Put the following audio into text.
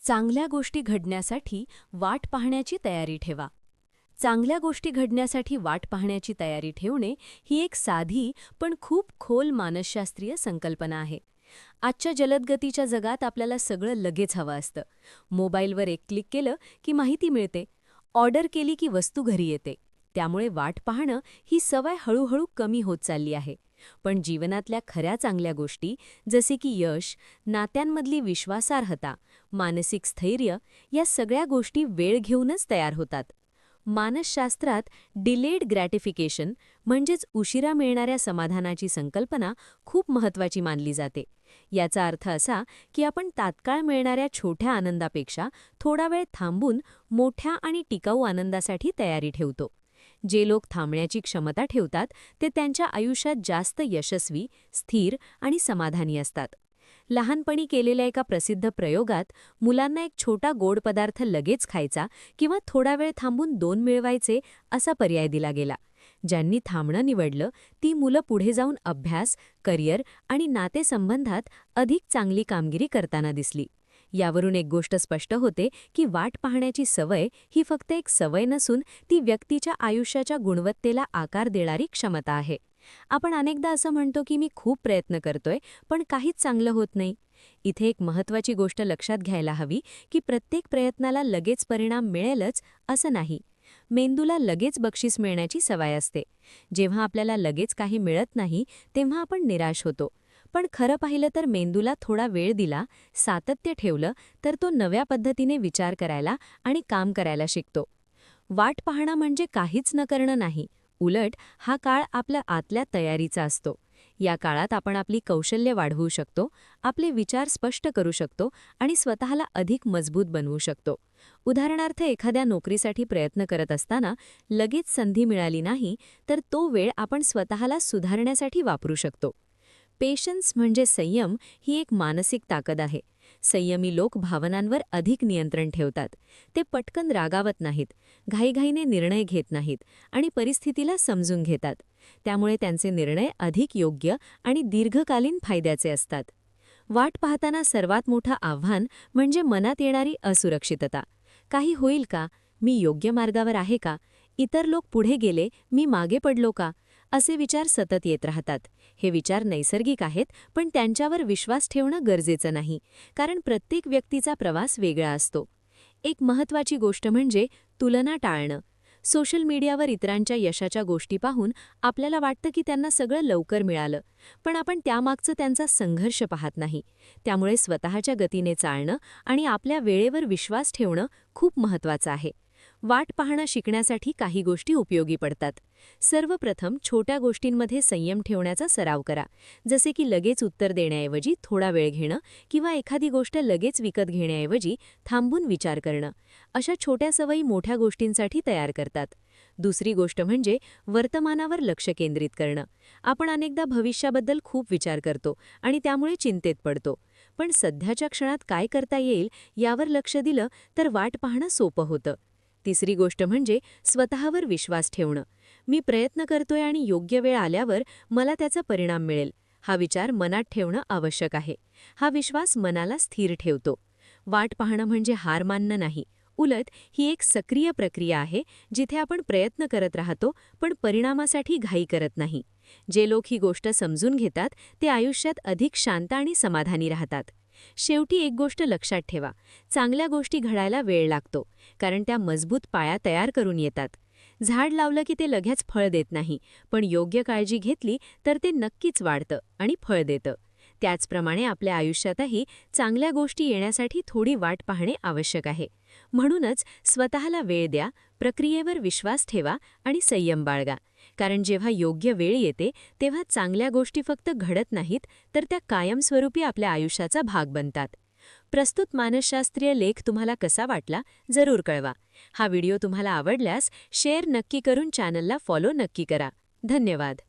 चांगल्या गोष्टी घडण्यासाठी वाट पाहण्याची तयारी ठेवा. चांगल्या गोष्टी घडण्यासाठी वाट पाहण्याची तयारी ठेवणे ही एक साधी पण खूप खोल मानसशास्त्रीय संकल्पना आहे. आजच्या जलदगतीच्या जगात आपल्याला सगळं लगेच हवं असतं. मोबाईलवर एक क्लिक केलं की माहिती मिळते, ऑर्डर केली की वस्तू घरी येते. त्यामुळे वाट पाहणं ही सवय हळूहळू कमी होत चालली आहे. पण जीवनातल्या खऱ्या चांगल्या गोष्टी, जसे की यश, नात्यांमधली विश्वासार्हता, मानसिक स्थैर्य, या सगळ्या गोष्टी वेळ घेऊनच तयार होतात. मानसशास्त्रात डिलेड ग्रॅटिफिकेशन म्हणजेच उशिरा मिळणाऱ्या समाधानाची संकल्पना खूप महत्त्वाची मानली जाते. याचा अर्थ असा की आपण तात्काळ मिळणाऱ्या छोट्या आनंदापेक्षा थोडा वेळ थांबून मोठ्या आणि टिकाऊ आनंदासाठी तयारी ठेवतो. जे लोक थांबण्याची क्षमता ठेवतात ते त्यांच्या आयुष्यात जास्त यशस्वी, स्थिर आणि समाधानी असतात. लहानपणी केलेल्या एका प्रसिद्ध प्रयोगात मुलांना एक छोटा गोड पदार्थ लगेच खायचा किंवा थोडा वेळ थांबून 2 मिळवायचे असा पर्याय दिला गेला. ज्यांनी थांबणं निवडलं ती मुलं पुढे जाऊन अभ्यास, करिअर आणि नातेसंबंधात अधिक चांगली कामगिरी करताना दिसली. यावरून एक गोष्ट स्पष्ट होते की वाट पाहण्याची सवय ही फक्त एक सवय नसून ती व्यक्तीच्या आयुष्याच्या गुणवत्तेला आकार देणारी क्षमता आहे. आपण अनेकदा असं म्हणतो की मी खूप प्रयत्न करतोय पण काहीच चांगलं होत नाही. इथे एक महत्त्वाची गोष्ट लक्षात घ्यायला हवी की प्रत्येक प्रयत्नाला लगेच परिणाम मिळेलच असं नाही. मेंदूला लगेच बक्षीस मिळण्याची सवय असते. जेव्हा आपल्याला लगेच काही मिळत नाही तेव्हा आपण निराश होतो. पण खरं पाहिलं तर मेंदूला थोडा वेळ दिला, सातत्य ठेवलं तर तो नव्या पद्धतीने विचार करायला आणि काम करायला शिकतो. वाट पाहणं म्हणजे काहीच न करणं नाही. उलट हा काळ आपल्या आतल्या तयारीचा असतो. या काळात आपण आपली कौशल्य वाढवू शकतो, आपले विचार स्पष्ट करू शकतो आणि स्वतःला अधिक मजबूत बनवू शकतो. उदाहरणार्थ, एखाद्या नोकरीसाठी प्रयत्न करत असताना लगेच संधी मिळाली नाही तर तो वेळ आपण स्वतःला सुधारण्यासाठी वापरू शकतो. पेशन्स म्हणजे संयम ही एक मानसिक ताकद आहे. संयमी लोक भावनांवर अधिक नियंत्रण ठेवतात. ते पटकन रागावत नाहीत, घाईघाईने निर्णय घेत नाहीत आणि परिस्थितीला समजून घेतात. त्यामुळे त्यांचे निर्णय अधिक योग्य आणि दीर्घकालीन फायद्याचे असतात. वाट पाहताना सर्वात मोठं आव्हान म्हणजे मनात येणारी असुरक्षितता. काही होईल का? मी योग्य मार्गावर आहे का? इतर लोक पुढे गेले, मी मागे पडलो का? असे विचार सतत येत राहतात. हे विचार नैसर्गिक आहेत, पण त्यांच्यावर विश्वास ठेवणं गरजेचं नाही, कारण प्रत्येक व्यक्तीचा प्रवास वेगळा असतो. एक महत्त्वाची गोष्ट म्हणजे तुलना टाळणं. सोशल मीडियावर इतरांच्या यशाच्या गोष्टी पाहून आपल्याला वाटतं की त्यांना सगळं लवकर मिळालं, पण आपण त्यामागचं त्यांचा संघर्ष पाहत नाही. त्यामुळे स्वतःच्या गतीने चालणं आणि आपल्या वेळेवर विश्वास ठेवणं खूप महत्त्वाचं आहे. वाट पाहणं शिकण्यासाठी काही गोष्टी उपयोगी पडतात. सर्वप्रथम छोट्या गोष्टींमध्ये संयम ठेवण्याचा सराव करा, जसे की लगेच उत्तर देण्याऐवजी थोडा वेळ घेणं किंवा एखादी गोष्ट लगेच विकत घेण्याऐवजी थांबून विचार करणं. अशा छोट्या सवयी मोठ्या गोष्टींसाठी तयार करतात. दुसरी गोष्ट म्हणजे वर्तमानावर लक्ष केंद्रित करणं. आपण अनेकदा भविष्याबद्दल खूप विचार करतो आणि त्यामुळे चिंतेत पडतो. पण सध्याच्या क्षणात काय करता येईल यावर लक्ष दिलं तर वाट पाहणं सोपं होतं. तिसरी गोष्ट म्हणजे स्वतःवर विश्वास ठेवणं. मी प्रयत्न करतोय आणि योग्य वेळ आल्यावर मला त्याचा परिणाम मिळेल, हा विचार मनात ठेवणं आवश्यक आहे. हा विश्वास मनाला स्थिर ठेवतो. वाट पाहणं म्हणजे हार मानणं नाही. उलट ही एक सक्रिय प्रक्रिया आहे जिथे आपण प्रयत्न करत राहतो पण परिणामासाठी घाई करत नाही. जे लोक ही गोष्ट समजून घेतात ते आयुष्यात अधिक शांत आणि समाधानी राहतात. शेवटी एक गोष्ट लक्षात ठेवा, चांगल्या गोष्टी घडायला वेळ लागतो, कारण त्या मजबूत पाया तयार करून येतात. झाड लावलं की ते लगेच फळ देत नाही, पण योग्य काळजी घेतली तर ते नक्कीच वाढतं आणि फळ देतं. त्याचप्रमाणे आपल्या आयुष्यातही चांगल्या गोष्टी येण्यासाठी थोडी वाट पाहणे आवश्यक आहे. म्हणूनच स्वतःला वेळ द्या, प्रक्रियेवर विश्वास ठेवा आणि संयम बाळगा. कारण जेव्हा योग्य वेळ येते तेव्हा चांगल्या गोष्टी फक्त घडत नाहीत, तर त्या कायमस्वरूपी आपल्या आयुष्याचा भाग बनतात. प्रस्तुत मानसशास्त्रीय लेख तुम्हाला कसा वाटला जरूर कळवा. हा व्हिडिओ तुम्हाला आवडल्यास शेअर नक्की करून चॅनलला फॉलो नक्की करा. धन्यवाद.